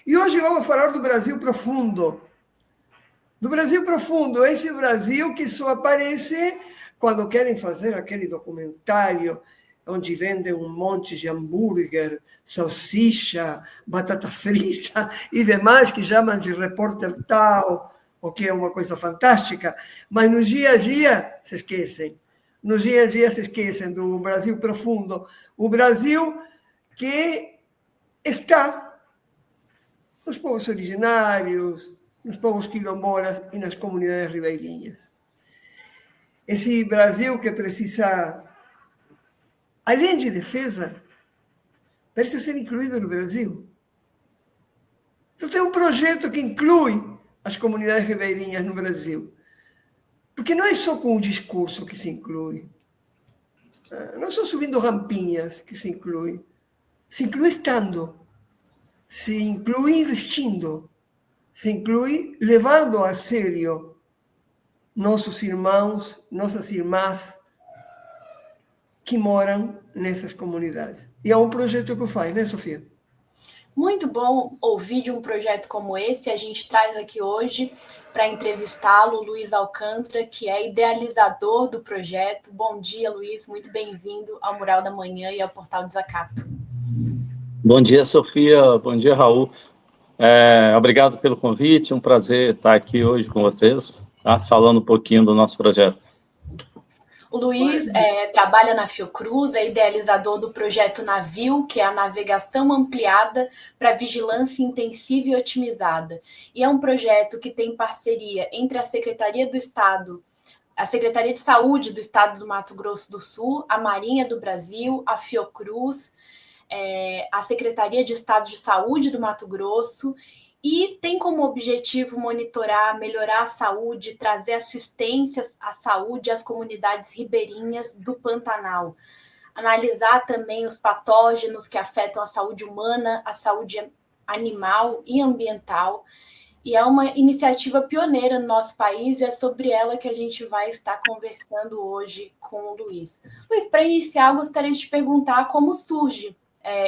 E hoje vamos falar do Brasil profundo. Do Brasil profundo, esse Brasil que só aparece quando querem fazer aquele documentário onde vendem um monte de hambúrguer, salsicha, batata frita e demais, que chamam de repórter tal, o que é uma coisa fantástica, mas no dia a dia se esquecem. No dia a dia se esquecem do Brasil profundo, o Brasil que está nos povos originários, nos povos quilombolas e nas comunidades ribeirinhas. Esse Brasil que precisa, além de defesa, precisa ser incluído no Brasil. Então tem um projeto que inclui as comunidades ribeirinhas no Brasil. Porque não é só com o discurso que se inclui. Não é só subindo rampinhas que se inclui estando, se inclui investindo, se inclui levando a sério nossos irmãos, nossas irmãs que moram nessas comunidades. E é um projeto que faz, né, Sofia? Muito bom ouvir de um projeto como esse. A gente traz aqui hoje para entrevistá-lo o Luiz Alcântara, que é idealizador do projeto. Bom dia, Luiz. Muito bem-vindo ao Mural da Manhã e ao Portal Desacato. Bom dia, Sofia. Bom dia, Raul. Obrigado pelo convite. Um prazer estar aqui hoje com vocês, tá? Falando um pouquinho do nosso projeto. O Luiz trabalha na Fiocruz, é idealizador do projeto Navio, que é a navegação ampliada para vigilância intensiva e otimizada. E é um projeto que tem parceria entre a Secretaria do Estado, a Secretaria de Saúde do Estado do Mato Grosso do Sul, a Marinha do Brasil, a Fiocruz, a Secretaria de Estado de Saúde do Mato Grosso, e tem como objetivo monitorar, melhorar a saúde, trazer assistência à saúde às comunidades ribeirinhas do Pantanal. Analisar também os patógenos que afetam a saúde humana, a saúde animal e ambiental. E é uma iniciativa pioneira no nosso país e é sobre ela que a gente vai estar conversando hoje com o Luiz. Luiz, para iniciar, eu gostaria de te perguntar como surge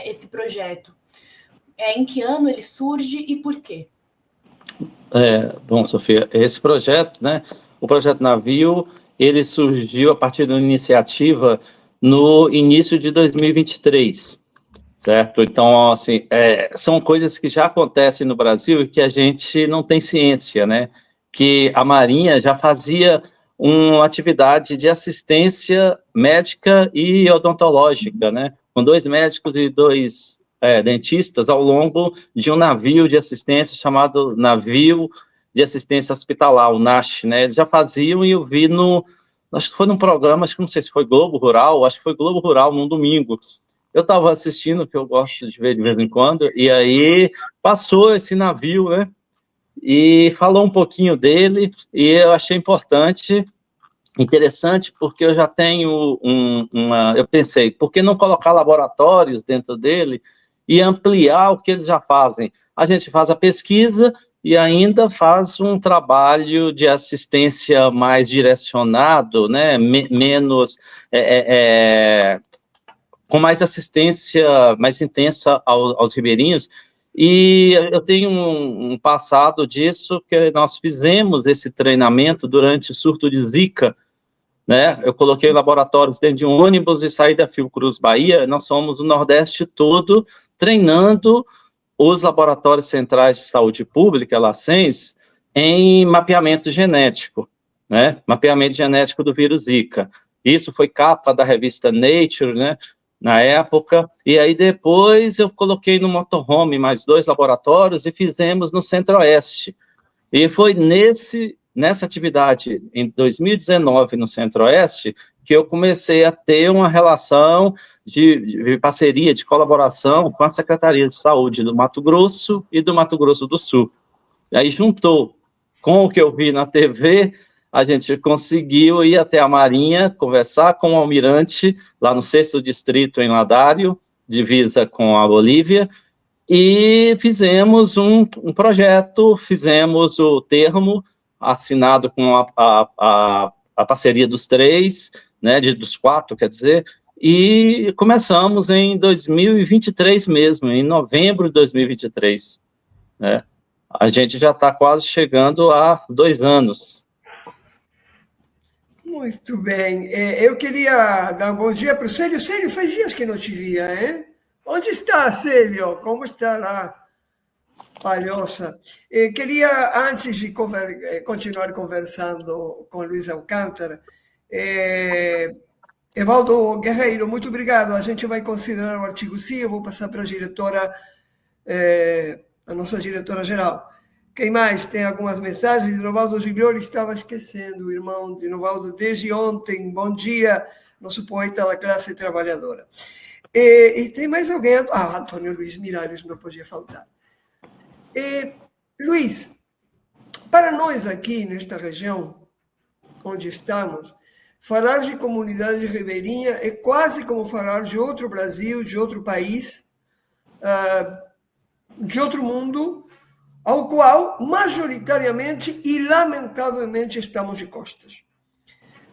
esse projeto. Em que ano ele surge e por quê? Bom, Sofia, esse projeto, né, o projeto Navio, ele surgiu a partir de uma iniciativa no início de 2023, certo? Então, assim, são coisas que já acontecem no Brasil e que a gente não tem ciência, né? Que a Marinha já fazia uma atividade de assistência médica e odontológica, né? Com 2 médicos e 2 dentistas ao longo de um navio de assistência chamado Navio de Assistência Hospitalar, o NASH, né? Eles já faziam e eu vi acho que foi num programa, acho que não sei se foi Globo Rural, acho que foi Globo Rural, num domingo. Eu estava assistindo, que eu gosto de ver de vez em quando, e aí passou esse navio, né? E falou um pouquinho dele, e eu achei interessante, porque eu já tenho eu pensei, por que não colocar laboratórios dentro dele e ampliar o que eles já fazem? A gente faz a pesquisa e ainda faz um trabalho de assistência mais direcionado, né, menos, com mais assistência mais intensa aos ribeirinhos. E eu tenho um passado disso, que nós fizemos esse treinamento durante o surto de Zika, né? Eu coloquei laboratórios dentro de um ônibus e saí da Fiocruz Bahia. Nós fomos o Nordeste todo treinando os laboratórios centrais de saúde pública, LACENS, em mapeamento genético, né? Mapeamento genético do vírus Zika. Isso foi capa da revista Nature, né? Na época, e aí depois eu coloquei no motorhome mais 2 laboratórios e fizemos no Centro-Oeste. E foi nessa atividade, em 2019, no Centro-Oeste, que eu comecei a ter uma relação de parceria, de colaboração com a Secretaria de Saúde do Mato Grosso e do Mato Grosso do Sul. E aí juntou com o que eu vi na TV, a gente conseguiu ir até a Marinha, conversar com o almirante, lá no 6º Distrito, em Ladário, divisa com a Bolívia, e fizemos um projeto, fizemos o termo, assinado com a parceria dos 3, né, dos 4, quer dizer, e começamos em 2023 mesmo, em novembro de 2023. né? A gente já está quase chegando a 2 anos. Muito bem. Eu queria dar um bom dia para o Célio. Célio, faz dias que não te via, hein? Onde está, Célio? Como está lá? Palhoça. Queria, antes de continuar conversando com Luiz Alcântara, Evaldo Guerreiro, muito obrigado. A gente vai considerar o artigo sim, eu vou passar para a diretora, a nossa diretora-geral. Quem mais? Tem algumas mensagens. Dinovaldo Giglioli, estava esquecendo, o irmão de Dinovaldo, desde ontem. Bom dia, nosso poeta da classe trabalhadora. E tem mais alguém? Antônio Luiz Miralles, não podia faltar. Luiz, para nós aqui nesta região onde estamos, falar de comunidade ribeirinha é quase como falar de outro Brasil, de outro país, de outro mundo, ao qual, majoritariamente e lamentavelmente, estamos de costas.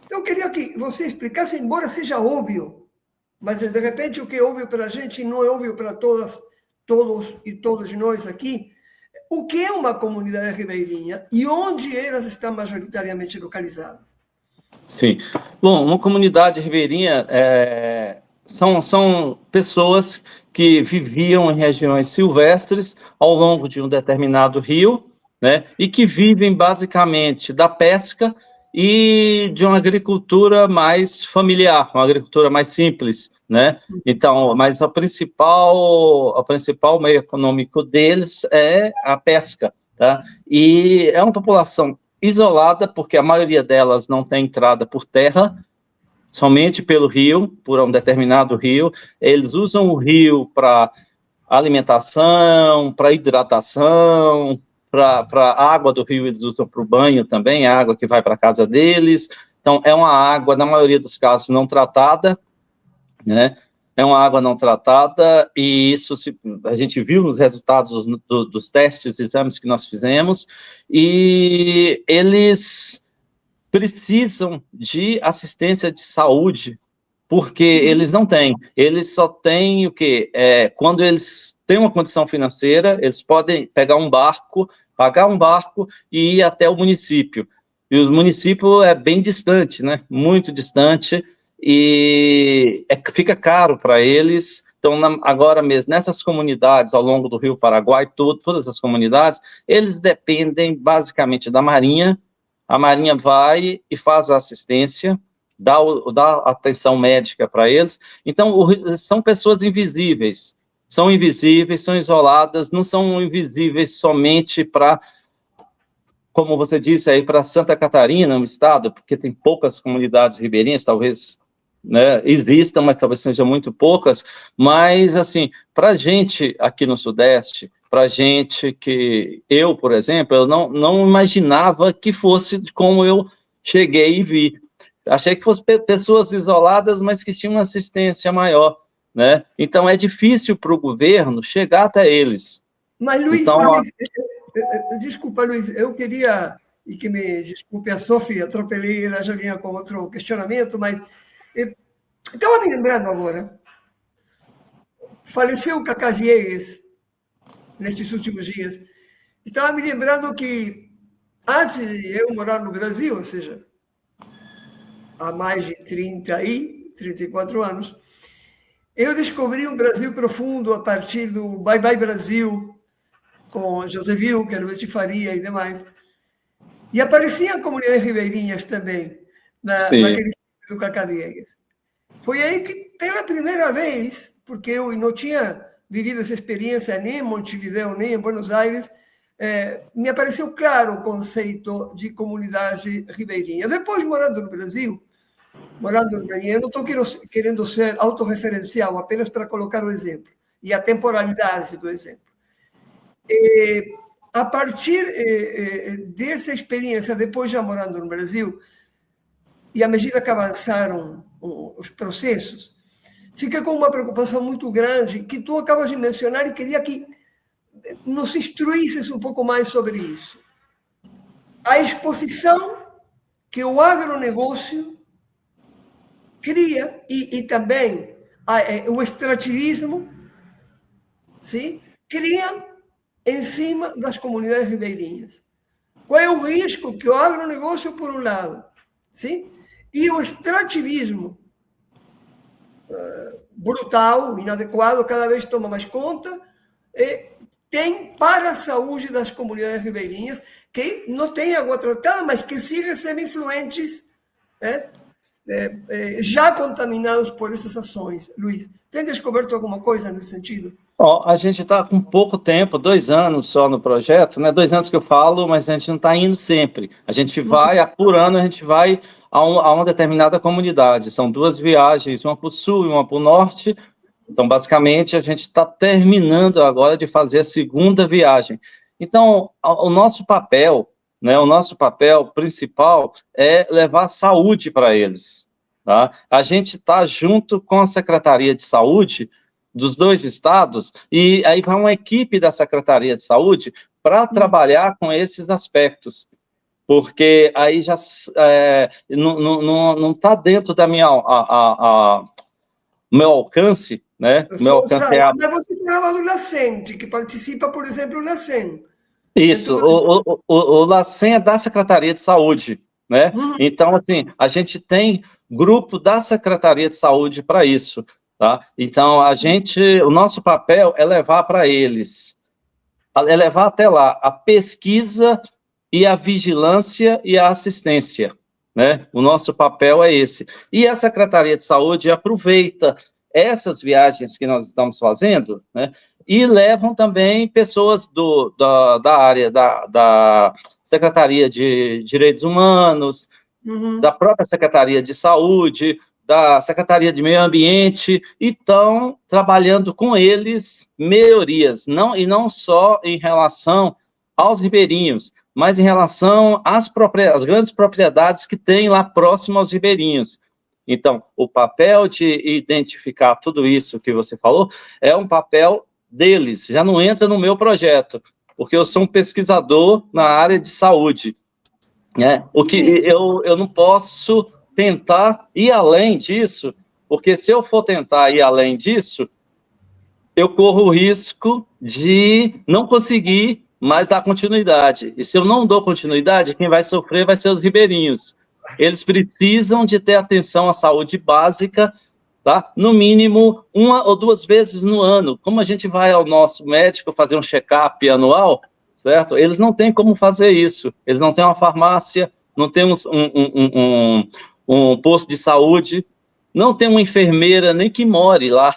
Então, eu queria que você explicasse, embora seja óbvio, mas, de repente, o que é óbvio para a gente não é óbvio para todos e todos nós aqui, o que é uma comunidade ribeirinha e onde elas estão majoritariamente localizadas. Sim. Bom, uma comunidade ribeirinha são pessoas que viviam em regiões silvestres ao longo de um determinado rio, né, e que vivem basicamente da pesca e de uma agricultura mais familiar, uma agricultura mais simples, né? Então, mas o principal meio econômico deles é a pesca, tá? E é uma população isolada, porque a maioria delas não tem entrada por terra, somente pelo rio, por um determinado rio. Eles usam o rio para alimentação, para hidratação, para a água do rio eles usam para o banho também, a água que vai para a casa deles. Então, é uma água, na maioria dos casos, não tratada, né? É uma água não tratada, e isso a gente viu nos resultados dos testes, exames que nós fizemos, e eles precisam de assistência de saúde, porque eles não têm. Eles só têm o quê? Quando eles têm uma condição financeira, eles podem pegar um barco, pagar um barco e ir até o município. E o município é bem distante, né? Muito distante, e fica caro para eles. Então, agora mesmo, nessas comunidades, ao longo do Rio Paraguai, todas as comunidades, eles dependem basicamente da Marinha. A Marinha vai e faz a assistência, dá atenção médica para eles. Então, são pessoas invisíveis, são isoladas, não são invisíveis somente para, como você disse aí, para Santa Catarina, um estado, porque tem poucas comunidades ribeirinhas, talvez, né, existam, mas talvez sejam muito poucas. Mas, assim, para a gente aqui no Sudeste, para gente que eu, por exemplo, eu não imaginava que fosse como eu cheguei e vi. Achei que fossem pessoas isoladas, mas que tinham uma assistência maior, né? Então, é difícil para o governo chegar até eles. Mas, Luiz, desculpa, Luiz, eu queria, e que me desculpe a Sofia, atropelei, ela já vinha com outro questionamento, mas estava me lembrando agora, faleceu o Cacá Diegues, nestes últimos dias. Estava me lembrando que, antes de eu morar no Brasil, ou seja, há mais de 34 anos, eu descobri um Brasil profundo a partir do Bye Bye Brasil, com José Wilker, Bete Faria e demais. E apareciam comunidades ribeirinhas também, naquele do Cacá Diegues. Foi aí que, pela primeira vez, porque eu não tinha vivido essa experiência nem em Montevideo, nem em Buenos Aires, me apareceu claro o conceito de comunidade ribeirinha. Depois, morando no Brasil, eu não estou querendo ser autorreferencial, apenas para colocar o exemplo, e a temporalidade do exemplo. A partir dessa experiência, depois já morando no Brasil, e à medida que avançaram os processos, fica com uma preocupação muito grande que tu acabas de mencionar e queria que nos instruísses um pouco mais sobre isso. A exposição que o agronegócio cria e também o extrativismo, sim, cria em cima das comunidades ribeirinhas. Qual é o risco que o agronegócio, por um lado, sim? E o extrativismo brutal, inadequado, cada vez toma mais conta, tem para a saúde das comunidades ribeirinhas, que não têm água tratada, mas que sim recebem fluentes já contaminados por essas ações. Luiz, tem descoberto alguma coisa nesse sentido? A gente está com pouco tempo, 2 anos só no projeto, né? 2 anos que eu falo, mas a gente não está indo sempre. A gente vai, por ano, a gente vai a uma determinada comunidade. São 2 viagens, uma para o sul e uma para o norte. Então, basicamente, a gente está terminando agora de fazer a 2ª viagem. Então, o nosso papel, né? O nosso papel principal é levar saúde para eles, tá? A gente está junto com a Secretaria de Saúde dos 2 estados, e aí vai uma equipe da Secretaria de Saúde para trabalhar com esses aspectos, porque aí já não está dentro da meu alcance, né? Meu alcance Mas você falava do LACEN, que participa, por exemplo, o LACEN. Isso, o LACEN é da Secretaria de Saúde, né? Então, assim, a gente tem grupo da Secretaria de Saúde para isso. Tá? Então, o nosso papel é levar para eles, é levar até lá a pesquisa e a vigilância e a assistência, né? O nosso papel é esse. E a Secretaria de Saúde aproveita essas viagens que nós estamos fazendo, né? E levam também pessoas da área da Secretaria de Direitos Humanos, da própria Secretaria de Saúde, da Secretaria de Meio Ambiente, e estão trabalhando com eles melhorias, não só em relação aos ribeirinhos, mas em relação às grandes propriedades que tem lá próximo aos ribeirinhos. Então, o papel de identificar tudo isso que você falou é um papel deles, já não entra no meu projeto, porque eu sou um pesquisador na área de saúde, né? O que eu não posso tentar ir além disso, porque se eu for tentar ir além disso, eu corro o risco de não conseguir mais dar continuidade. E se eu não dou continuidade, quem vai sofrer vai ser os ribeirinhos. Eles precisam de ter atenção à saúde básica, tá? No mínimo 1 ou 2 vezes no ano. Como a gente vai ao nosso médico fazer um check-up anual, certo? Eles não têm como fazer isso. Eles não têm uma farmácia, não tem um posto de saúde, não tem uma enfermeira nem que more lá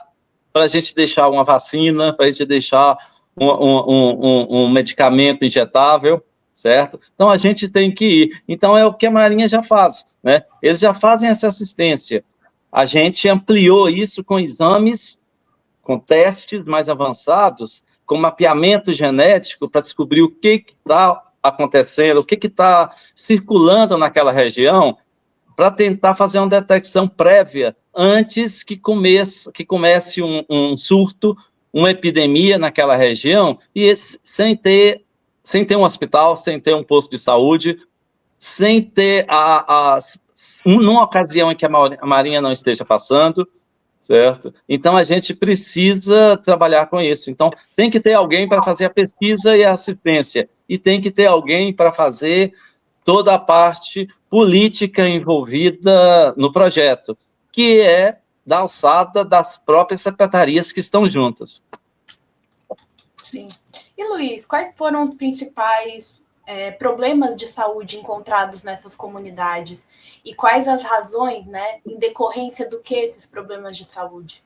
para a gente deixar uma vacina, para a gente deixar um medicamento injetável, certo? Então, a gente tem que ir. Então, é o que a Marinha já faz, né? Eles já fazem essa assistência. A gente ampliou isso com exames, com testes mais avançados, com mapeamento genético para descobrir o que está acontecendo, o que está circulando naquela região, para tentar fazer uma detecção prévia antes que comece um surto, uma epidemia naquela região, e sem ter um hospital, sem ter um posto de saúde, sem ter numa ocasião em que a Marinha não esteja passando, certo? Então, a gente precisa trabalhar com isso. Então, tem que ter alguém para fazer a pesquisa e a assistência, e tem que ter alguém para fazer toda a parte política envolvida no projeto, que é da alçada das próprias secretarias que estão juntas. Sim. E, Luiz, quais foram os principais problemas de saúde encontrados nessas comunidades? E quais as razões, né, em decorrência do que esses problemas de saúde?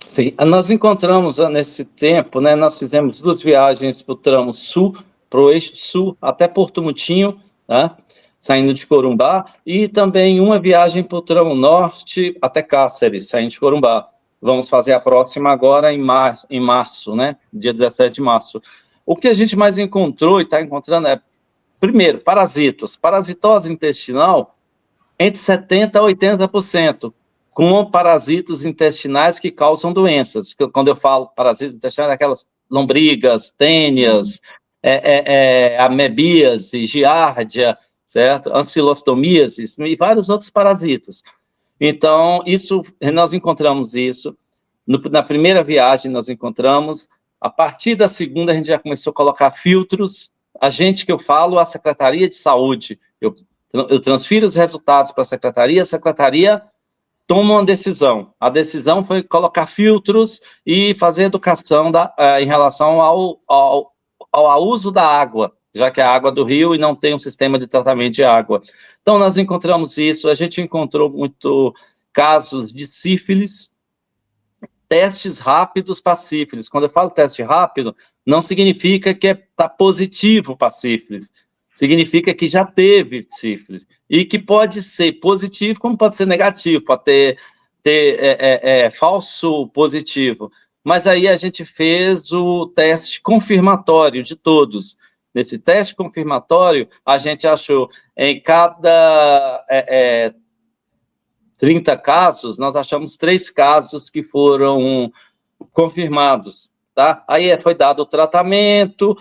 Sim, nós encontramos nesse tempo, né, nós fizemos 2 viagens para o tramo sul, para o eixo sul, até Porto Mutinho, né, saindo de Corumbá, e também uma viagem para o tramo norte até Cáceres, saindo de Corumbá. Vamos fazer a próxima agora em março, né, dia 17 de março. O que a gente mais encontrou e está encontrando é, primeiro, parasitos. Parasitose intestinal, entre 70% a 80%, com parasitos intestinais que causam doenças. Quando eu falo parasitos intestinais, aquelas lombrigas, tênias, amebíase, giardia, certo? Ancilostomíase e vários outros parasitas. Então, nós encontramos isso. Na primeira viagem, nós encontramos A partir da segunda, a gente já começou a colocar filtros. A gente que eu falo, a Secretaria de Saúde, eu transfiro os resultados para a secretaria toma uma decisão. A decisão foi colocar filtros e fazer educação em relação ao uso da água, já que é a água do rio e não tem um sistema de tratamento de água. Então, nós encontramos isso, a gente encontrou muito casos de sífilis, testes rápidos para sífilis. Quando eu falo teste rápido, não significa que está positivo para sífilis, significa que já teve sífilis, e que pode ser positivo, como pode ser negativo, pode ter falso positivo. Mas aí a gente fez o teste confirmatório de todos. Nesse teste confirmatório, a gente achou em cada 30 casos, nós achamos 3 casos que foram confirmados. Tá? Aí foi dado o tratamento,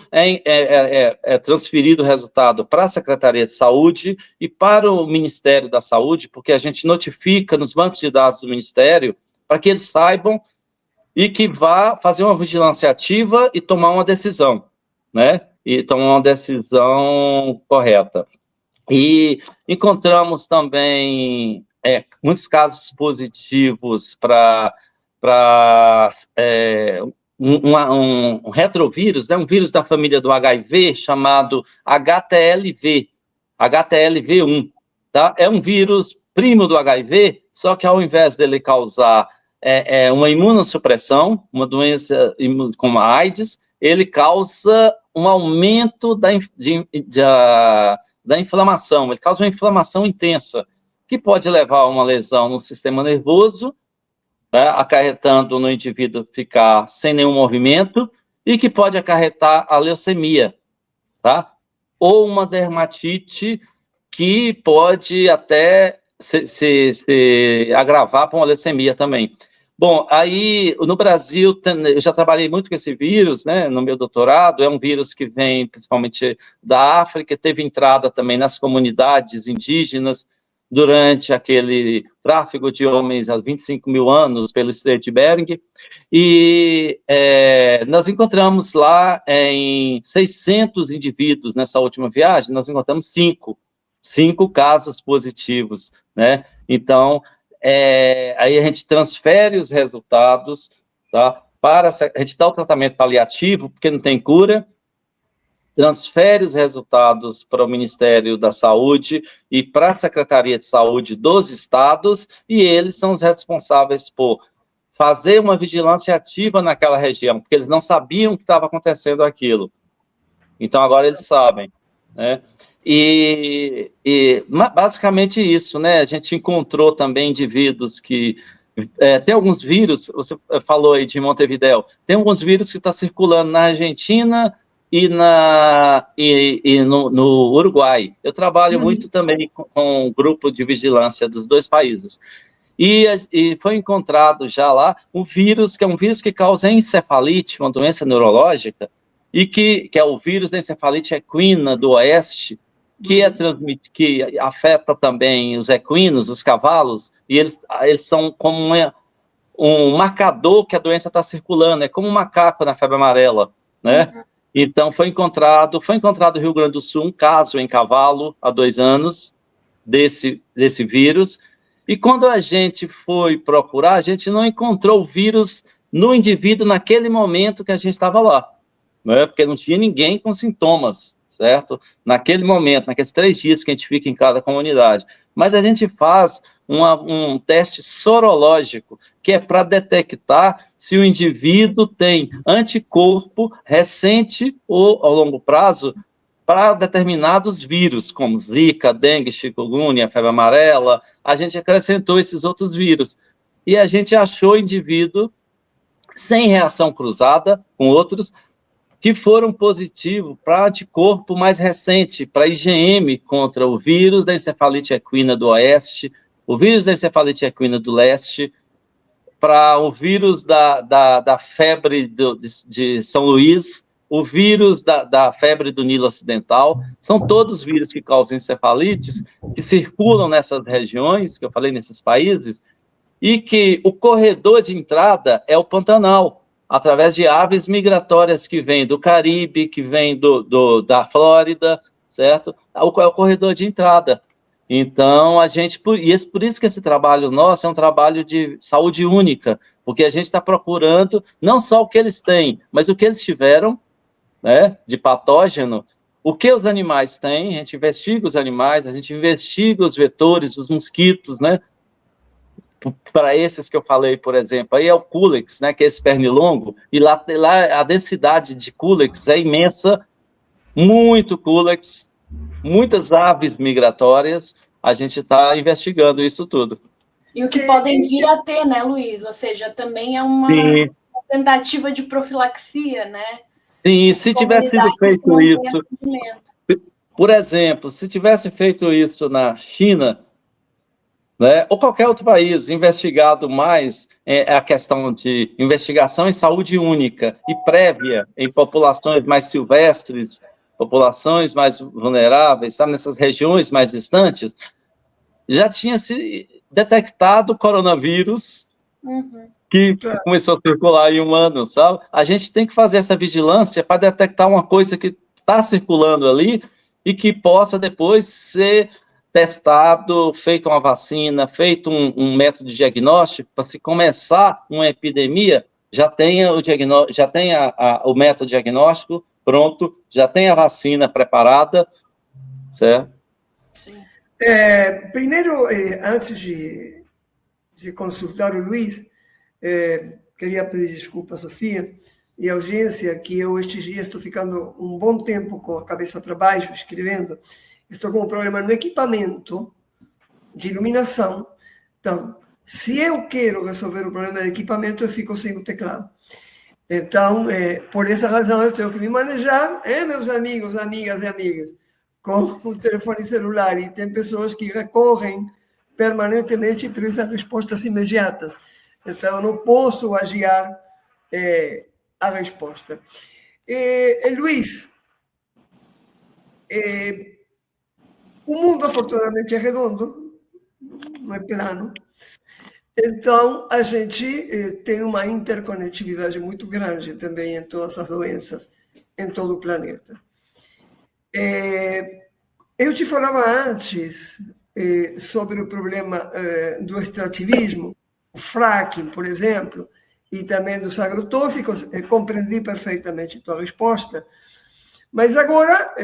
transferido o resultado para a Secretaria de Saúde e para o Ministério da Saúde, porque a gente notifica nos bancos de dados do Ministério para que eles saibam e que vá fazer uma vigilância ativa e tomar uma decisão, né? E tomar uma decisão correta. E encontramos também muitos casos positivos para um retrovírus, né, um vírus da família do HIV chamado HTLV1, tá? É um vírus primo do HIV, só que ao invés dele causar uma imunossupressão, uma doença como a AIDS, ele causa um aumento da inflamação, ele causa uma inflamação intensa, que pode levar a uma lesão no sistema nervoso, acarretando no indivíduo ficar sem nenhum movimento, e que pode acarretar a leucemia, tá? Ou uma dermatite que pode até se agravar para uma leucemia também. Bom, aí no Brasil, eu já trabalhei muito com esse vírus, né, no meu doutorado, é um vírus que vem principalmente da África, teve entrada também nas comunidades indígenas, durante aquele tráfico de homens há 25 mil anos pelo Estreito de Bering, e nós encontramos lá em 600 indivíduos nessa última viagem, nós encontramos 5 casos positivos, né? Então, aí a gente transfere os resultados, tá? A gente dá o tratamento paliativo, porque não tem cura, transfere os resultados para o Ministério da Saúde e para a Secretaria de Saúde dos estados, e eles são os responsáveis por fazer uma vigilância ativa naquela região, porque eles não sabiam que estava acontecendo aquilo. Então, agora eles sabem, né? E basicamente isso, né? A gente encontrou também indivíduos que... tem alguns vírus, você falou aí de Montevidéu, tem alguns vírus que estão circulando na Argentina e no Uruguai. Eu trabalho muito também com um grupo de vigilância dos 2 países. E foi encontrado já lá um vírus, que é um vírus que causa encefalite, uma doença neurológica, e que é o vírus da encefalite equina do oeste, que afeta também os equinos, os cavalos, e eles são como um marcador que a doença está circulando, é como um macaco na febre amarela, né? Então, foi encontrado no Rio Grande do Sul um caso em cavalo, há 2 anos, desse vírus, e quando a gente foi procurar, a gente não encontrou o vírus no indivíduo naquele momento que a gente estava lá, né? Porque não tinha ninguém com sintomas, certo? Naquele momento, naqueles 3 dias que a gente fica em cada comunidade. Mas a gente faz um teste sorológico, que é para detectar se o indivíduo tem anticorpo recente ou ao longo prazo para determinados vírus, como Zika, dengue, chikungunya, febre amarela. A gente acrescentou esses outros vírus. E a gente achou indivíduo sem reação cruzada com outros, que foram positivos para anticorpo mais recente, para IgM contra o vírus da encefalite equina do oeste, o vírus da encefalite equina do leste, para o vírus da febre de São Luís, o vírus da febre do Nilo Ocidental. São todos vírus que causam encefalites, que circulam nessas regiões, que eu falei, nesses países, e que o corredor de entrada é o Pantanal. através de aves migratórias que vêm do Caribe, que vêm da Flórida, certo? É o corredor de entrada. Então, por isso que esse trabalho nosso é um trabalho de saúde única, porque a gente está procurando não só o que eles têm, mas o que eles tiveram, né, de patógeno, o que os animais têm, a gente investiga os animais, a gente investiga os vetores, os mosquitos, né, para esses que eu falei, por exemplo, aí é o Culex, né, que é esse pernilongo, e lá a densidade de Culex é imensa, muito Culex, muitas aves migratórias, a gente está investigando isso tudo. E o que podem vir a ter, né, Luiz? Ou seja, também é uma tentativa de profilaxia, né? Sim, se tivesse sido feito isso, por exemplo, se tivesse feito isso na China, né, ou qualquer outro país, investigado mais a questão de investigação em saúde única e prévia em populações mais silvestres, populações mais vulneráveis, sabe, nessas regiões mais distantes, já tinha se detectado o coronavírus que começou a circular em humanos, sabe? A gente tem que fazer essa vigilância para detectar uma coisa que está circulando ali e que possa depois ser testado, feito uma vacina, feito um método de diagnóstico, para se começar uma epidemia, já tenha o método diagnóstico pronto, já tem a vacina preparada, certo? Sim. Primeiro, antes de consultar o Luiz, queria pedir desculpa a Sofia e a audiência, que eu estes dias estou ficando um bom tempo com a cabeça para baixo, escrevendo. Estou com um problema no equipamento de iluminação. Então, se eu quero resolver o problema de equipamento, eu fico sem o teclado. Então, por essa razão, eu tenho que me manejar, meus amigos, amigas e amigas, com o telefone celular. E tem pessoas que recorrem permanentemente e precisam respostas imediatas. Então, eu não posso adiar a resposta. Luiz, o mundo, afortunadamente, é redondo, não é plano. Então, a gente tem uma interconectividade muito grande também em todas as doenças, em todo o planeta. Eu te falava antes sobre o problema do extrativismo, o fracking, por exemplo, e também dos agrotóxicos. Compreendi perfeitamente a tua resposta, mas agora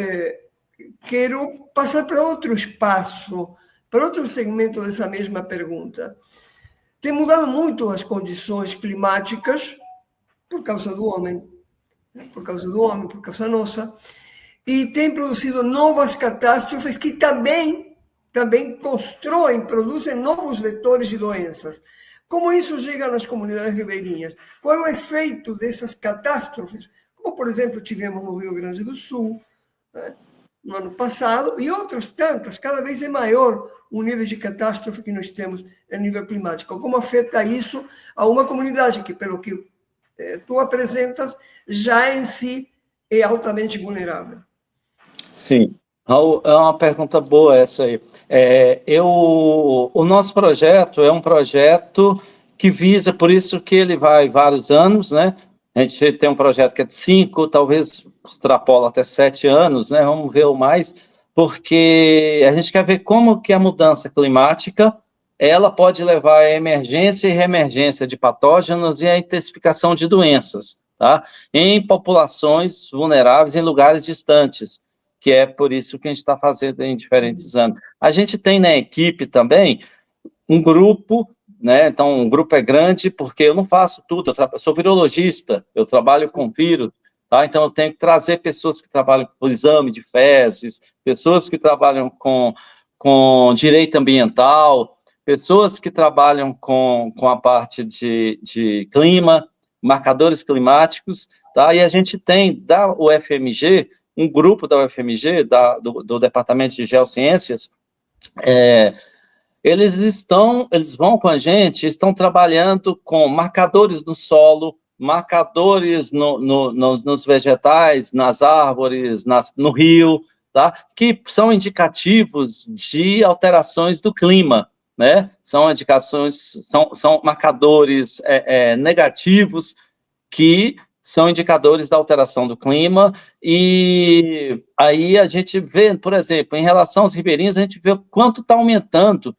quero passar para outro espaço, para outro segmento dessa mesma pergunta. Tem mudado muito as condições climáticas por causa do homem, por causa nossa, e tem produzido novas catástrofes que também produzem novos vetores de doenças. Como isso chega nas comunidades ribeirinhas? Qual é o efeito dessas catástrofes? Como, por exemplo, tivemos no Rio Grande do Sul, no ano passado, e outras tantas. Cada vez é maior o nível de catástrofe que nós temos a nível climático. Como afeta isso a uma comunidade que, pelo que tu apresentas, já em si é altamente vulnerável? Sim, Raul, é uma pergunta boa essa aí. O nosso projeto é um projeto que visa, por isso que ele vai vários anos, né? A gente tem um projeto que é de 5, talvez extrapola até 7 anos, né? Vamos ver o mais, porque a gente quer ver como que a mudança climática ela pode levar à emergência e reemergência de patógenos e à intensificação de doenças, tá? Em populações vulneráveis, em lugares distantes, que é por isso que a gente está fazendo em diferentes anos. A gente tem na equipe também um grupo, né? Então, um grupo é grande, porque eu não faço tudo, eu sou virologista, eu trabalho com vírus, tá? Então, eu tenho que trazer pessoas que trabalham com exame de fezes, pessoas que trabalham com direito ambiental, pessoas que trabalham com a parte de clima, marcadores climáticos, tá? E a gente tem, da UFMG, um grupo da UFMG, do Departamento de Geociências, eles vão com a gente, estão trabalhando com marcadores no solo, marcadores nos vegetais, nas árvores, no rio, tá? Que são indicativos de alterações do clima, né? São indicações, são marcadores negativos que são indicadores da alteração do clima, e aí a gente vê, por exemplo, em relação aos ribeirinhos, a gente vê o quanto está aumentando,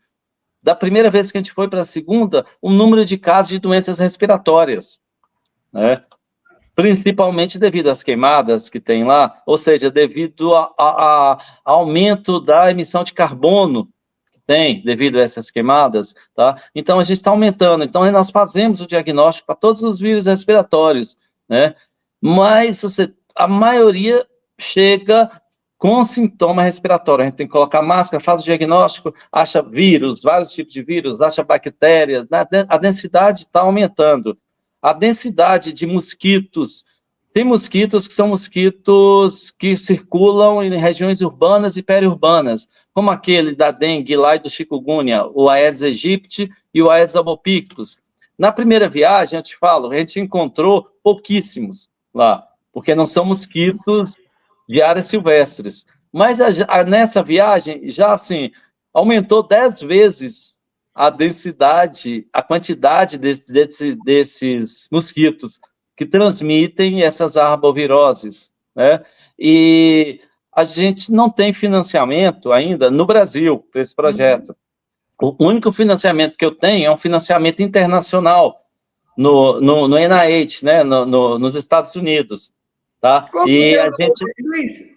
da primeira vez que a gente foi para a segunda, o número de casos de doenças respiratórias, né? Principalmente devido às queimadas que tem lá, ou seja, devido a aumento da emissão de carbono que tem devido a essas queimadas, tá? Então, a gente está aumentando. Então, nós fazemos o diagnóstico para todos os vírus respiratórios, né? Mas a maioria chega com sintoma respiratório. A gente tem que colocar máscara, faz o diagnóstico, acha vírus, vários tipos de vírus, acha bactérias, a densidade está aumentando. A densidade de mosquitos, tem mosquitos que são mosquitos que circulam em regiões urbanas e periurbanas, como aquele da dengue lá e do chikungunya, o Aedes aegypti e o Aedes albopictus. Na primeira viagem, eu te falo, a gente encontrou pouquíssimos lá, porque não são mosquitos de áreas silvestres. Mas nessa viagem, já assim, aumentou 10 vezes a densidade, a quantidade desses mosquitos que transmitem essas arboviroses, né? E a gente não tem financiamento ainda no Brasil para esse projeto. O único financiamento que eu tenho é um financiamento internacional no NIH, né? Nos Estados Unidos, tá? E a gente...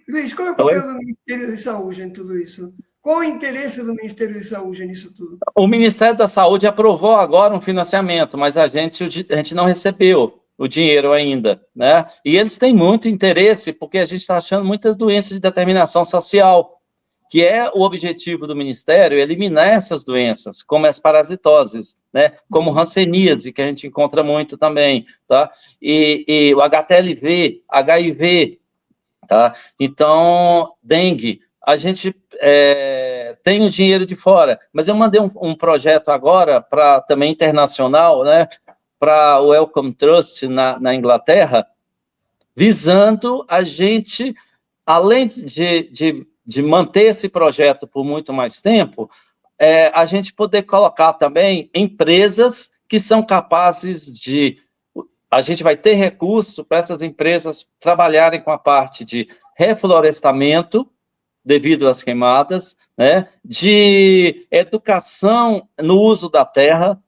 Luiz, qual é o papel do Ministério da Saúde em tudo isso? Qual o interesse do Ministério da Saúde nisso tudo? O Ministério da Saúde aprovou agora um financiamento, mas a gente não recebeu o dinheiro ainda, né? E eles têm muito interesse, porque a gente está achando muitas doenças de determinação social, que é o objetivo do Ministério, eliminar essas doenças, como as parasitoses, né? Como hanseníase, que a gente encontra muito também, tá? E o HTLV, HIV, tá? Então, dengue, a gente tem o dinheiro de fora, mas eu mandei um projeto agora para também internacional, né, para o Wellcome Trust na Inglaterra, visando a gente, além de manter esse projeto por muito mais tempo, a gente poder colocar também empresas que são capazes de... A gente vai ter recurso para essas empresas trabalharem com a parte de reflorestamento, devido às queimadas, né, de educação no uso da terra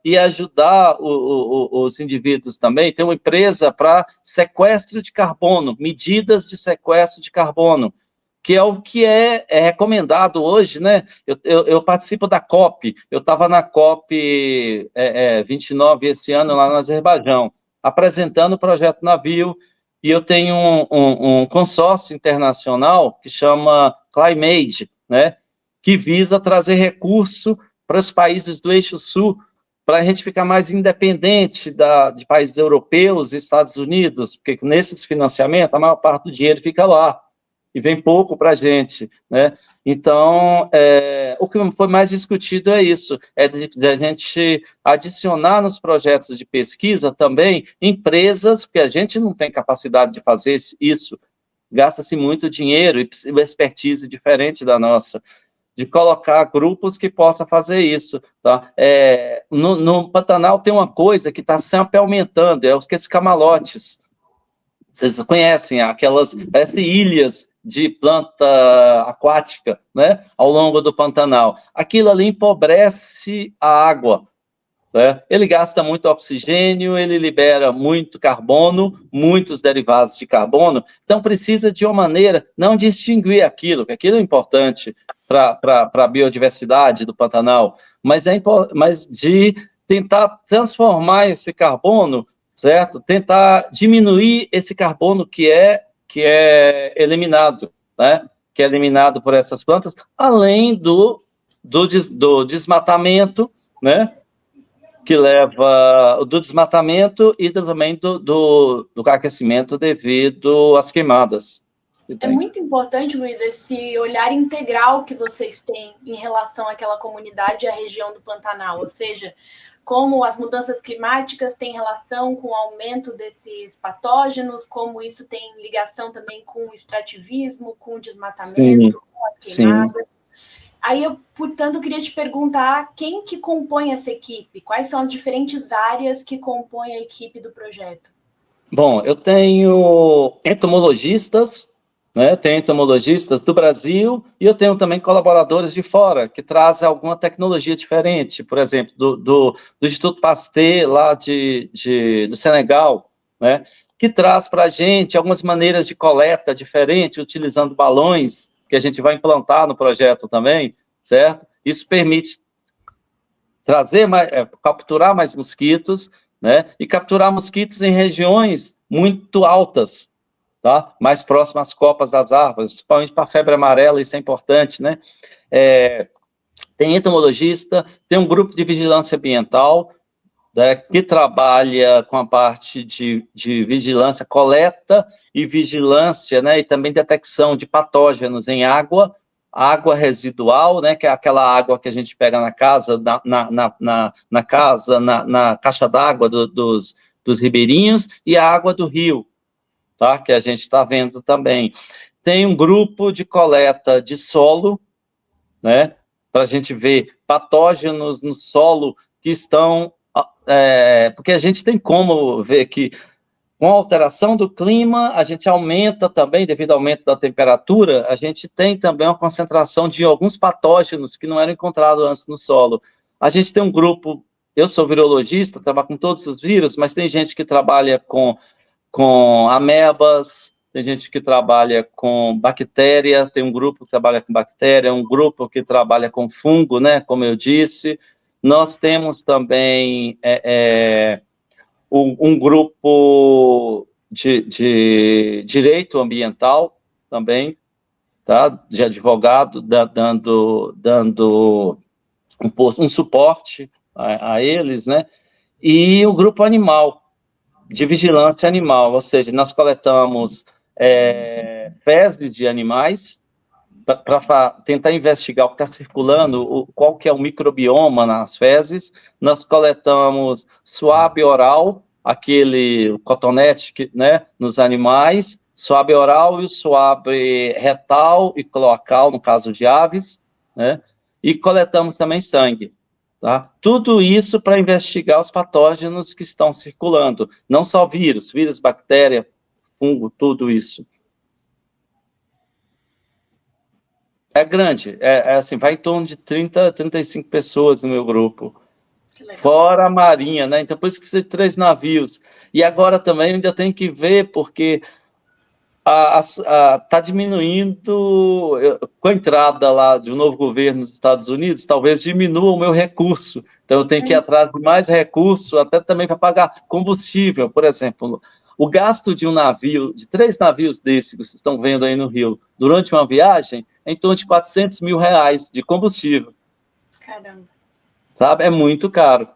e ajudar os indivíduos também. Tem uma empresa para sequestro de carbono, medidas de sequestro de carbono, que é o que é recomendado hoje, né? Eu participo da COP, eu estava na COP 29 esse ano lá no Azerbaijão, apresentando o projeto Navio, e eu tenho um consórcio internacional que chama Climate, né, que visa trazer recurso para os países do Eixo Sul, para a gente ficar mais independente de países europeus e Estados Unidos, porque nesses financiamentos a maior parte do dinheiro fica lá, e vem pouco para a gente, né? Então, o que foi mais discutido é isso, de a gente adicionar nos projetos de pesquisa também empresas, porque a gente não tem capacidade de fazer isso, gasta-se muito dinheiro e uma expertise diferente da nossa, de colocar grupos que possam fazer isso, tá? No Pantanal tem uma coisa que está sempre aumentando, os camalotes. Vocês conhecem aquelas, parece ilhas de planta aquática, né, ao longo do Pantanal. Aquilo ali empobrece a água, né? Ele gasta muito oxigênio, ele libera muito carbono, muitos derivados de carbono, então precisa de uma maneira, não de extinguir aquilo, que aquilo é importante para a biodiversidade do Pantanal, mas de tentar transformar esse carbono, certo? Tentar diminuir esse carbono que é eliminado, né? Que é eliminado por essas plantas, além do desmatamento, né? Que leva do desmatamento e também do aquecimento devido às queimadas. É muito importante, Luiz, esse olhar integral que vocês têm em relação àquela comunidade e à região do Pantanal, ou seja, como as mudanças climáticas têm relação com o aumento desses patógenos, como isso tem ligação também com o extrativismo, com o desmatamento, com as queimadas. Aí eu, portanto, queria te perguntar quem que compõe essa equipe? Quais são as diferentes áreas que compõem a equipe do projeto? Bom, eu tenho entomologistas, né? Tenho entomologistas do Brasil e eu tenho também colaboradores de fora que trazem alguma tecnologia diferente, por exemplo, do Instituto Pasteur, lá do Senegal, né? Que traz para a gente algumas maneiras de coleta diferentes, utilizando balões, que a gente vai implantar no projeto também, certo? Isso permite trazer capturar mais mosquitos, né? E capturar mosquitos em regiões muito altas, tá? Mais próximas às copas das árvores, principalmente para a febre amarela, isso é importante, né? Tem entomologista, tem um grupo de vigilância ambiental, né, que trabalha com a parte de vigilância, coleta e vigilância, né, e também detecção de patógenos em água residual, né, que é aquela água que a gente pega na casa, na caixa d'água dos ribeirinhos, e a água do rio, tá, que a gente está vendo também. Tem um grupo de coleta de solo, né, para a gente ver patógenos no solo que estão... porque a gente tem como ver que com a alteração do clima, a gente aumenta também, devido ao aumento da temperatura, a gente tem também uma concentração de alguns patógenos que não eram encontrados antes no solo. A gente tem um grupo, eu sou virologista, trabalho com todos os vírus, mas tem gente que trabalha com amebas, tem gente que trabalha com bactéria, tem um grupo que trabalha com bactéria, um grupo que trabalha com fungo, né, como eu disse. Nós temos também um grupo de direito ambiental também, tá? De advogado, dando um suporte a eles, né? E o grupo animal, de vigilância animal, ou seja, nós coletamos fezes de animais, para tentar investigar o que está circulando, qual que é o microbioma nas fezes. Nós coletamos suave oral, aquele cotonete, né, nos animais, suave oral e o suave retal e cloacal, no caso de aves, né, e coletamos também sangue, tá? Tudo isso para investigar os patógenos que estão circulando, não só vírus, bactéria, fungo, tudo isso. É grande, assim, vai em torno de 35 pessoas no meu grupo. Fora a marinha, né? Então, por isso que precisa de 3 navios. E agora também ainda tem que ver, porque está diminuindo, com a entrada lá de um novo governo nos Estados Unidos, talvez diminua o meu recurso. Então, eu tenho que ir atrás de mais recurso, até também para pagar combustível, por exemplo. O gasto de um navio, de 3 navios desses que vocês estão vendo aí no Rio, durante uma viagem, é em torno de R$400 mil de combustível. Caramba. Sabe? É muito caro.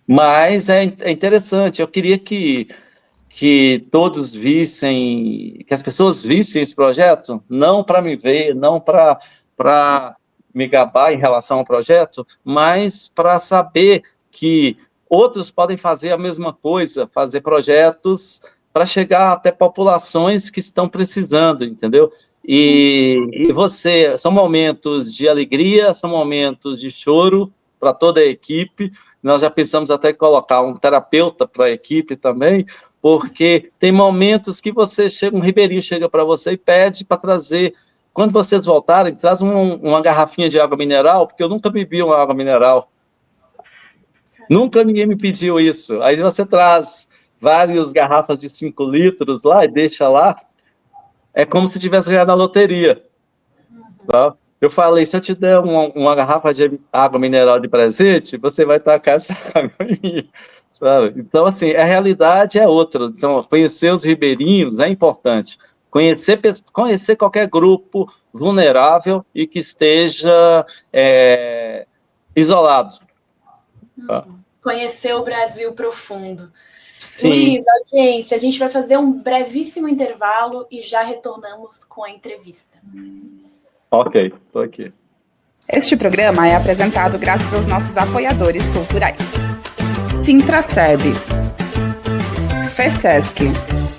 Mas é interessante. Eu queria que todos vissem, que as pessoas vissem esse projeto, não para me ver, não para me gabar em relação ao projeto, mas para saber que outros podem fazer a mesma coisa, fazer projetos para chegar até populações que estão precisando, entendeu? E são momentos de alegria, são momentos de choro para toda a equipe. Nós já pensamos até em colocar um terapeuta para a equipe também, porque tem momentos que um ribeirinho chega para você e pede para trazer, quando vocês voltarem, traz uma garrafinha de água mineral, porque eu nunca bebi uma água mineral. Nunca ninguém me pediu isso. Aí você traz várias garrafas de 5 litros lá e deixa lá. É como se tivesse ganhado na loteria. Tá? Eu falei, se eu te der uma garrafa de água mineral de presente, você vai tacar essa água em mim. Sabe? Então, assim, a realidade é outra. Então, conhecer os ribeirinhos é importante. Conhecer qualquer grupo vulnerável e que esteja isolado. Tá? Conhecer o Brasil profundo. Sim. Luiz, audiência, a gente vai fazer um brevíssimo intervalo e já retornamos com a entrevista. Ok, estou aqui. Este programa é apresentado graças aos nossos apoiadores culturais. Sintraceb, FESESC,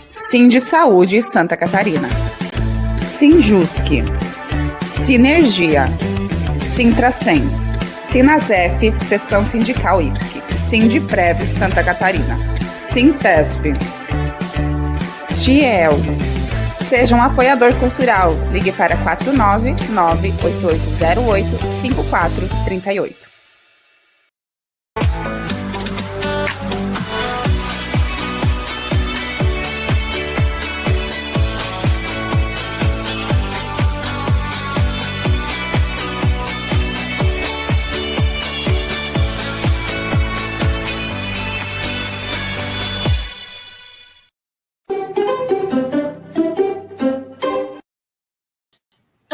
Sindisaúde Santa Catarina, Sinjusc, Sinergia, Sintracem, Sinasef, Seção Sindical IPSC, Sindiprev Santa Catarina, Sintesp, Stiel. Seja um apoiador cultural. Ligue para 499-8808-5438.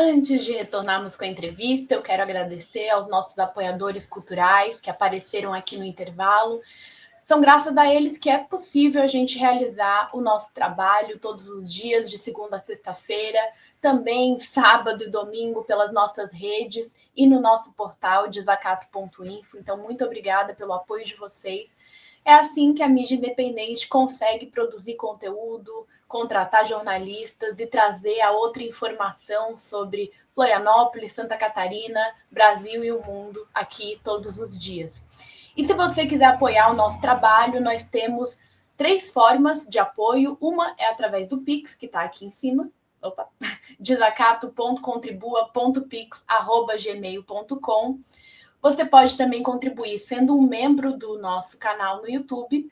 Antes de retornarmos com a entrevista, eu quero agradecer aos nossos apoiadores culturais que apareceram aqui no intervalo. São graças a eles que é possível a gente realizar o nosso trabalho todos os dias, de segunda a sexta-feira, também sábado e domingo pelas nossas redes e no nosso portal desacato.info. Então, muito obrigada pelo apoio de vocês. É assim que a mídia independente consegue produzir conteúdo, contratar jornalistas e trazer a outra informação sobre Florianópolis, Santa Catarina, Brasil e o mundo aqui todos os dias. E se você quiser apoiar o nosso trabalho, nós temos 3 formas de apoio. Uma é através do Pix, que está aqui em cima. desacato.contribua.pix@gmail.com. Você pode também contribuir sendo um membro do nosso canal no YouTube.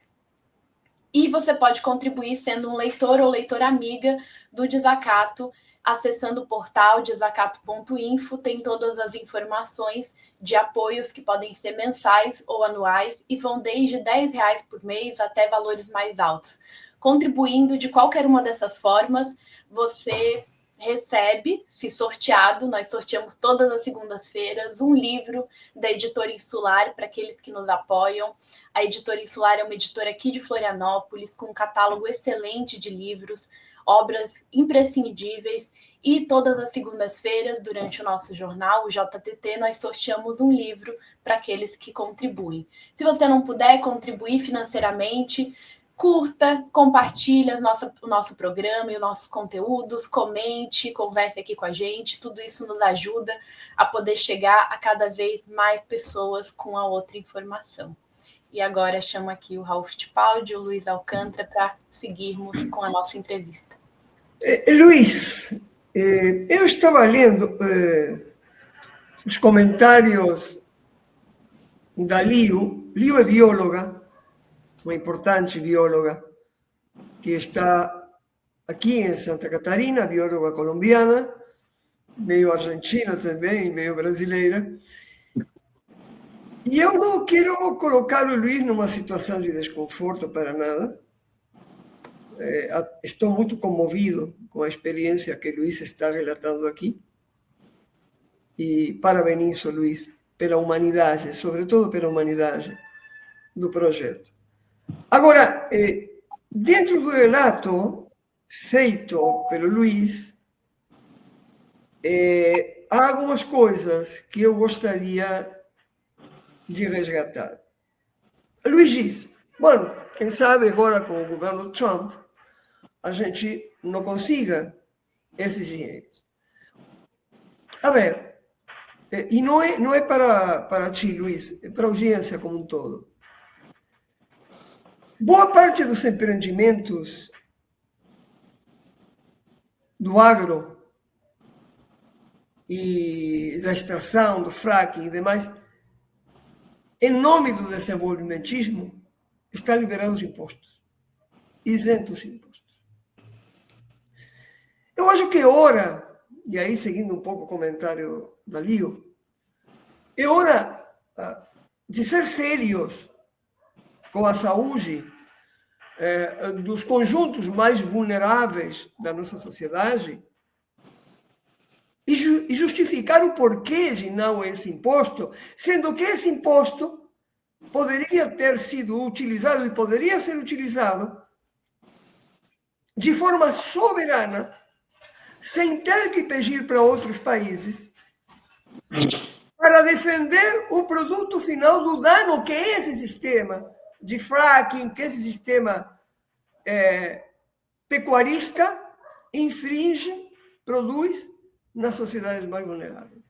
E você pode contribuir sendo um leitor ou leitora amiga do Desacato, acessando o portal desacato.info. Tem todas as informações de apoios que podem ser mensais ou anuais e vão desde R$10 por mês até valores mais altos. Contribuindo de qualquer uma dessas formas, você recebe, se sorteado, nós sorteamos todas as segundas-feiras, um livro da Editora Insular para aqueles que nos apoiam. A Editora Insular é uma editora aqui de Florianópolis, com um catálogo excelente de livros, obras imprescindíveis, e todas as segundas-feiras, durante o nosso jornal, o JTT, nós sorteamos um livro para aqueles que contribuem. Se você não puder contribuir financeiramente, curta, compartilhe o nosso programa e os nossos conteúdos, comente, converse aqui com a gente. Tudo isso nos ajuda a poder chegar a cada vez mais pessoas com a outra informação. E agora chamo aqui o Raul Fittipaldi e o Luiz Alcântara para seguirmos com a nossa entrevista. Luiz, eu estava lendo os comentários da Liu. Liu é bióloga, uma importante bióloga, que está aqui em Santa Catarina, bióloga colombiana, meio argentina também, meio brasileira. E eu não quero colocar o Luiz numa situação de desconforto para nada. Estou muito comovido com a experiência que o Luiz está relatando aqui. E parabenizo, Luiz, pela humanidade, sobretudo pela humanidade do projeto. Agora, dentro do relato feito pelo Luiz, há algumas coisas que eu gostaria de resgatar. Luiz diz, bom, quem sabe agora com o governo Trump a gente não consiga esses dinheiros. A ver, e não é para ti, Luiz, é para a audiência como um todo. Boa parte dos empreendimentos do agro e da extração, do fracking e demais, em nome do desenvolvimentismo, está liberando os impostos, isentos de impostos. Eu acho que é hora, e aí seguindo um pouco o comentário da Liu, é hora de ser sérios com a saúde dos conjuntos mais vulneráveis da nossa sociedade e justificar o porquê de não esse imposto, sendo que esse imposto poderia ter sido utilizado e poderia ser utilizado de forma soberana, sem ter que pedir para outros países, para defender o produto final do dano que esse sistema de fracking, que esse sistema pecuarista infringe, produz nas sociedades mais vulneráveis.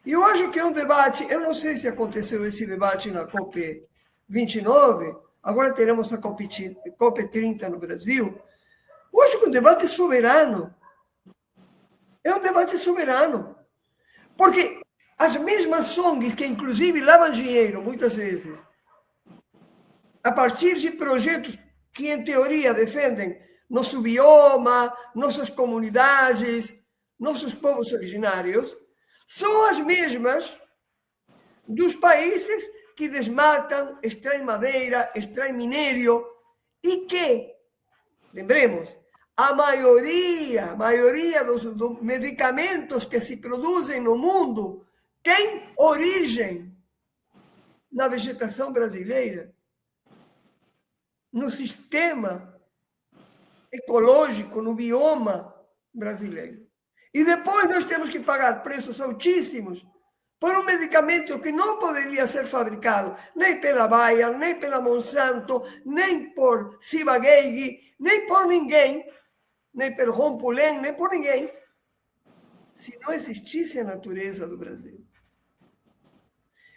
E eu acho que é um debate, eu não sei se aconteceu esse debate na COP29, agora teremos a COP30 no Brasil. Eu acho que o debate é soberano. É um debate soberano. Porque as mesmas ONGs que, inclusive, lavam dinheiro, muitas vezes, a partir de projetos que, em teoria, defendem nosso bioma, nossas comunidades, nossos povos originários, são as mesmas dos países que desmatam, extraem madeira, extraem minério e que, lembremos, a maioria dos medicamentos que se produzem no mundo tem origem na vegetação brasileira, no sistema ecológico, no bioma brasileiro. E depois nós temos que pagar preços altíssimos por um medicamento que não poderia ser fabricado nem pela Bayer, nem pela Monsanto, nem por Ciba-Geigy, nem por ninguém, nem pelo Rompulen, nem por ninguém, se não existisse a natureza do Brasil.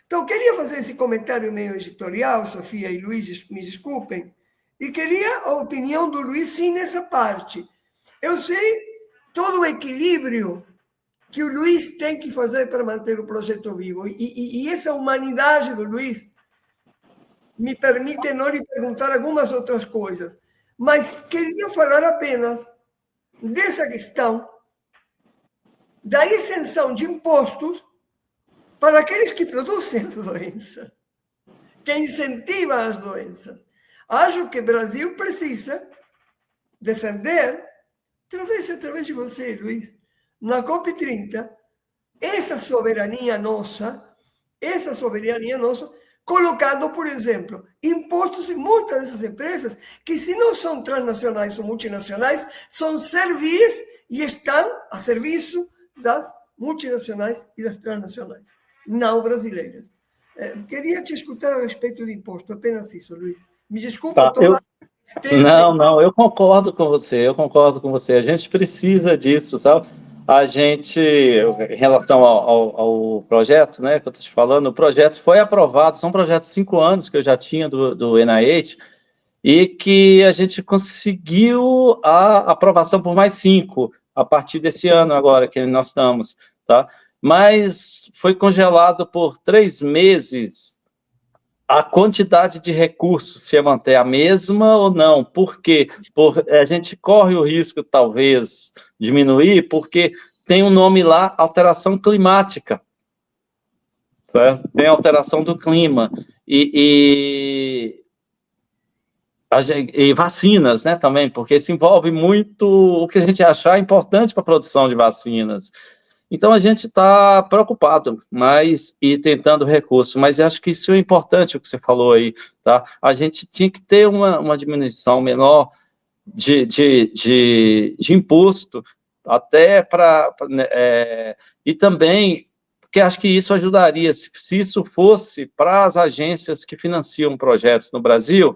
Então, queria fazer esse comentário meio editorial, Sofia e Luiz, me desculpem, e queria a opinião do Luiz, sim, nessa parte. Eu sei todo o equilíbrio que o Luiz tem que fazer para manter o projeto vivo. E essa humanidade do Luiz me permite não lhe perguntar algumas outras coisas. Mas queria falar apenas dessa questão da isenção de impostos para aqueles que produzem as doenças, que incentivam as doenças. Acho que o Brasil precisa defender, através de você, Luiz, na COP30, essa soberania nossa, colocando, por exemplo, impostos em muitas dessas empresas que, se não são transnacionais ou multinacionais, são servis e estão a serviço das multinacionais e das transnacionais, não brasileiras. Queria te escutar a respeito do imposto, apenas isso, Luiz. Me desculpa toda Não, eu concordo com você, A gente precisa disso, sabe? A gente, em relação ao projeto, né, que eu estou te falando, o projeto foi aprovado, são projetos de 5 anos que eu já tinha do NIH, e que a gente conseguiu a aprovação por mais 5, a partir desse ano agora que nós estamos, tá? Mas foi congelado por 3 meses a quantidade de recursos, se manter a mesma ou não. Por quê? A gente corre o risco, talvez, diminuir, porque tem um nome lá, alteração climática. Certo? Tem alteração do clima. E vacinas, né, também, porque isso envolve muito o que a gente achar importante para a produção de vacinas. Então, a gente está preocupado, e tentando recurso, mas eu acho que isso é importante, o que você falou aí, tá? A gente tinha que ter uma diminuição menor de imposto, até e também, porque acho que isso ajudaria, se isso fosse para as agências que financiam projetos no Brasil,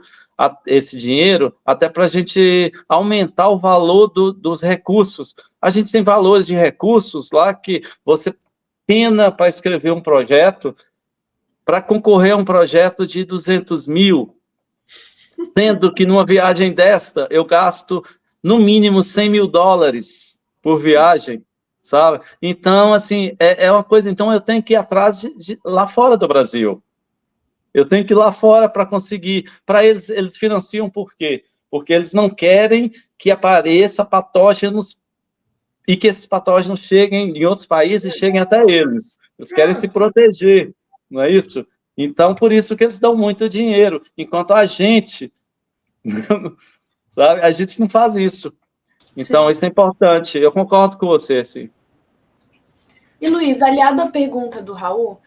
esse dinheiro, até para a gente aumentar o valor dos recursos. A gente tem valores de recursos lá que você pena para escrever um projeto, para concorrer a um projeto de 200 mil, sendo que numa viagem desta eu gasto no mínimo $100 mil por viagem, sabe? Então, assim, é uma coisa, então eu tenho que ir atrás lá fora do Brasil. Eu tenho que ir lá fora para conseguir. Para eles financiam por quê? Porque eles não querem que apareça patógenos e que esses patógenos cheguem em outros países e cheguem até eles. Eles querem se proteger, não é isso? Então, por isso que eles dão muito dinheiro, enquanto a gente, sabe, a gente não faz isso. Então, isso é importante. Eu concordo com você, sim. E, Luiz, aliado à pergunta do Raul,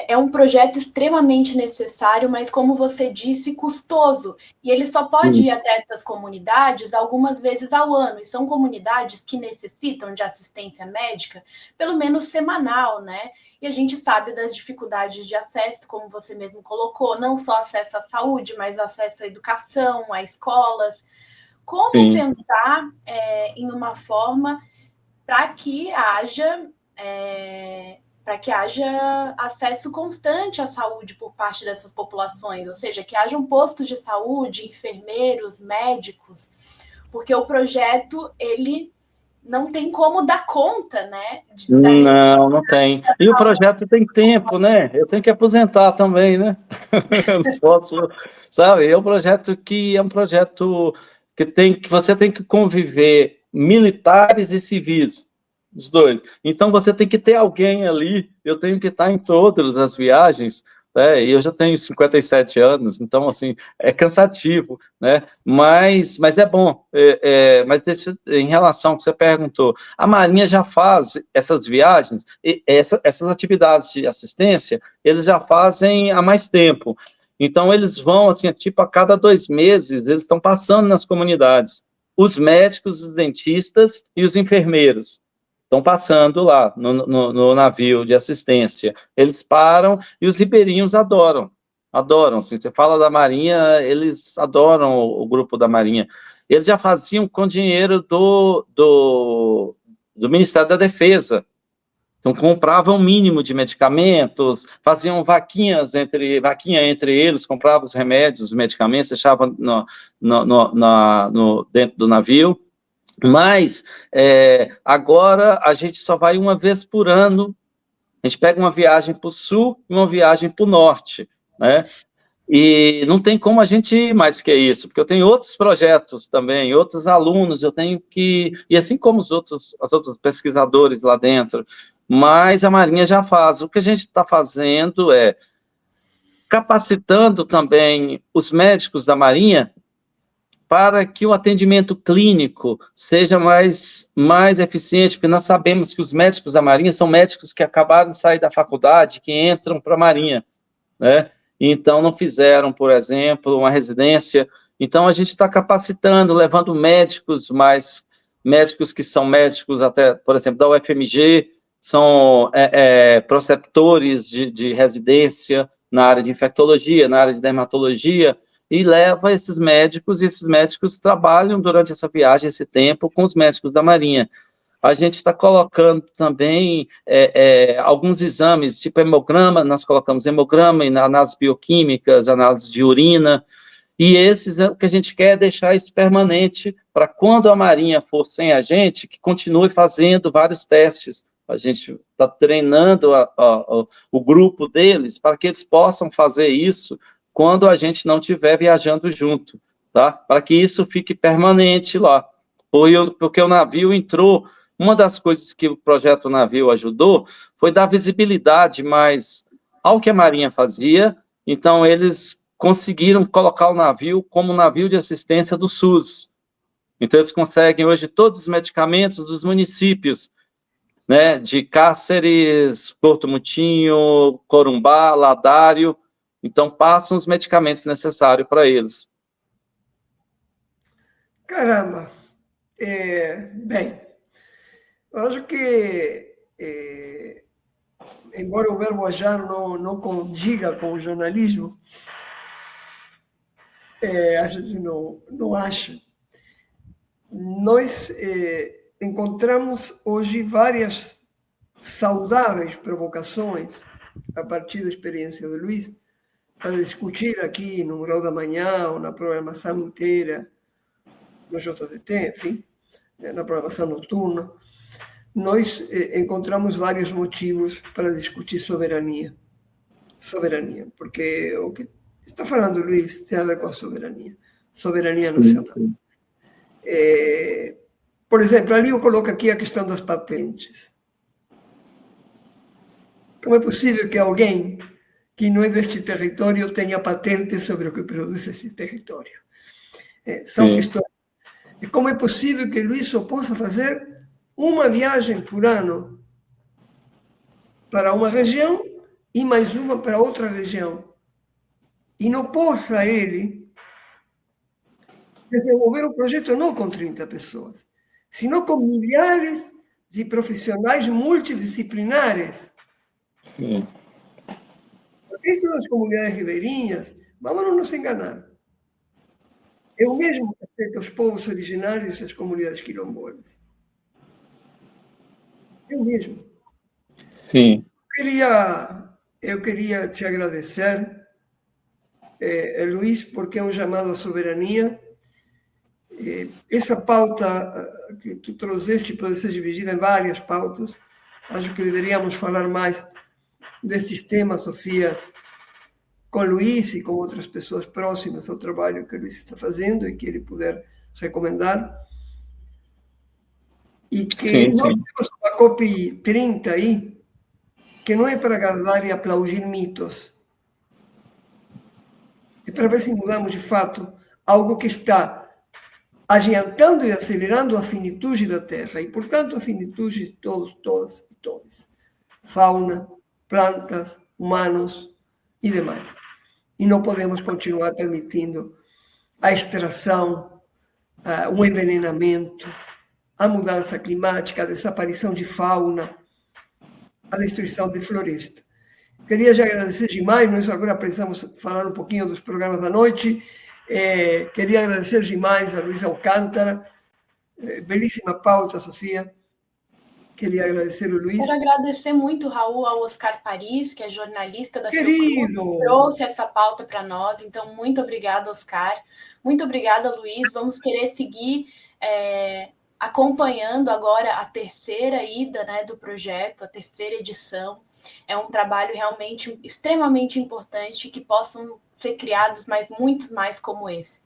é um projeto extremamente necessário, mas, como você disse, custoso. E ele só pode ir até essas comunidades algumas vezes ao ano. E são comunidades que necessitam de assistência médica, pelo menos semanal, né? E a gente sabe das dificuldades de acesso, como você mesmo colocou, não só acesso à saúde, mas acesso à educação, a escolas. Como pensar em uma forma para que haja... para que haja acesso constante à saúde por parte dessas populações, ou seja, que hajam postos de saúde, enfermeiros, médicos, porque o projeto, ele não tem como dar conta, né? Não tem. E o projeto tem tempo, né? Eu tenho que aposentar também, né? Eu não posso, sabe? É um projeto que você tem que conviver militares e civis, os dois. Então você tem que ter alguém ali. Eu tenho que estar em todas as viagens, né? E eu já tenho 57 anos, então assim é cansativo, né? Mas é bom. Mas em relação ao que você perguntou, a Marinha já faz essas viagens, essas atividades de assistência, eles já fazem há mais tempo. Então, eles vão, assim, tipo, a cada 2 meses, eles estão passando nas comunidades. Os médicos, os dentistas e os enfermeiros estão passando lá no navio de assistência. Eles param e os ribeirinhos adoram. Adoram. Assim, você fala da Marinha, eles adoram o grupo da Marinha. Eles já faziam com dinheiro do Ministério da Defesa. Então, compravam um mínimo de medicamentos, faziam vaquinha entre eles, compravam os remédios, os medicamentos, deixavam dentro do navio. Mas, agora, a gente só vai uma vez por ano. A gente pega uma viagem para o sul e uma viagem para o norte, né? E não tem como a gente ir mais que isso, porque eu tenho outros projetos também, outros alunos, eu tenho que... E assim como os outros pesquisadores lá dentro, mas a Marinha já faz. O que a gente está fazendo é capacitando também os médicos da Marinha para que o atendimento clínico seja mais eficiente, porque nós sabemos que os médicos da Marinha são médicos que acabaram de sair da faculdade, que entram para a Marinha, né? Então, não fizeram, por exemplo, uma residência. Então, a gente está capacitando, levando médicos que são médicos até, por exemplo, da UFMG, são preceptores de residência na área de infectologia, na área de dermatologia, e leva esses médicos, e esses médicos trabalham durante essa viagem, esse tempo, com os médicos da Marinha. A gente está colocando também alguns exames, tipo hemograma, nós colocamos hemograma em análises bioquímicas, análise de urina, e esses o que a gente quer é deixar isso permanente, para quando a Marinha for sem a gente, que continue fazendo vários testes. A gente está treinando o grupo deles para que eles possam fazer isso quando a gente não estiver viajando junto, tá? Para que isso fique permanente lá. Porque o navio entrou... Uma das coisas que o projeto Navio ajudou foi dar visibilidade mais ao que a Marinha fazia. Então, eles conseguiram colocar o navio como um navio de assistência do SUS. Então, eles conseguem hoje todos os medicamentos dos municípios, né, de Cáceres, Porto Mutinho, Corumbá, Ladário. Então, passam os medicamentos necessários para eles. Caramba! Bem, eu acho que, embora o verbo achar não condiga com o jornalismo, a gente não acha. Nós encontramos hoje várias saudáveis provocações, a partir da experiência do Luiz, para discutir aqui no Grau da Manhã ou na programação inteira, no JDT, enfim, na programação noturna. Nós encontramos vários motivos para discutir soberania. Soberania, porque o que está falando, Luiz, tem a ver com a soberania. Soberania nacional. Sim. Por exemplo, ali eu coloco aqui a questão das patentes. Como é possível que alguém que não é deste território tenha patente sobre o que produz esse território? São questões. Como é possível que Luiz só possa fazer uma viagem por ano para uma região e mais uma para outra região? E não possa ele desenvolver um projeto não com 30 pessoas, sino com milhares de profissionais multidisciplinares. Sim. Porque isso nas comunidades ribeirinhas, vamos não nos enganar. É o mesmo que afeta os povos originários e as comunidades quilombolas. É o mesmo. Sim. Eu queria te agradecer, Luiz, porque é um chamado à soberania. Essa pauta que tu trouxeste pode ser dividida em várias pautas. Acho que deveríamos falar mais destes temas, Sofia, com Luiz e com outras pessoas próximas ao trabalho que o Luiz está fazendo e que ele puder recomendar. E que nós temos uma COP30 aí, que não é para agradar e aplaudir mitos, é para ver se mudamos de fato algo que está adiantando e acelerando a finitude da Terra, e, portanto, a finitude de todos, todas e todos. Fauna, plantas, humanos e demais. E não podemos continuar permitindo a extração, o envenenamento, a mudança climática, a desaparição de fauna, a destruição de floresta. Queria já agradecer demais, nós agora precisamos falar um pouquinho dos programas da noite. Queria agradecer demais a Luiz Alcântara, belíssima pauta, Sofia. Queria agradecer o Luiz. Quero agradecer muito, Raul, ao Oscar Paris, que é jornalista da Querido, Fiocruz, que trouxe essa pauta para nós. Então, muito obrigada, Oscar. Muito obrigada, Luiz. Vamos querer seguir acompanhando agora a terceira ida, né, do projeto, a terceira edição. É um trabalho realmente extremamente importante, que possam ser criados muitos mais como esse.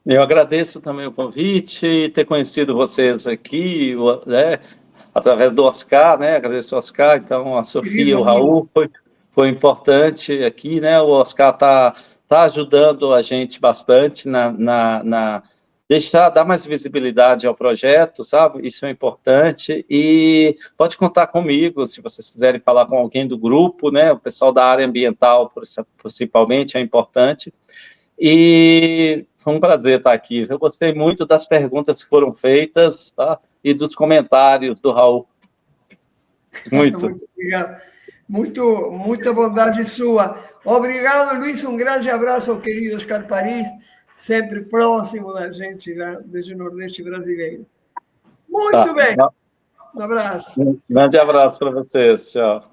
Eu agradeço também o convite e ter conhecido vocês aqui, né, através do Oscar, né? Agradeço o Oscar, então a Sofia e o Raul foi importante aqui, né? O Oscar tá ajudando a gente bastante na dar mais visibilidade ao projeto, sabe? Isso é importante, e pode contar comigo se vocês quiserem falar com alguém do grupo, né? O pessoal da área ambiental, principalmente, é importante. E foi um prazer estar aqui. Eu gostei muito das perguntas que foram feitas, tá? E dos comentários do Raul. Muito obrigado. Muita bondade sua. Obrigado, Luiz. Um grande abraço ao querido Oscar Paris, sempre próximo da gente lá desde o Nordeste brasileiro. Muito bem. Um abraço. Um grande abraço para vocês. Tchau.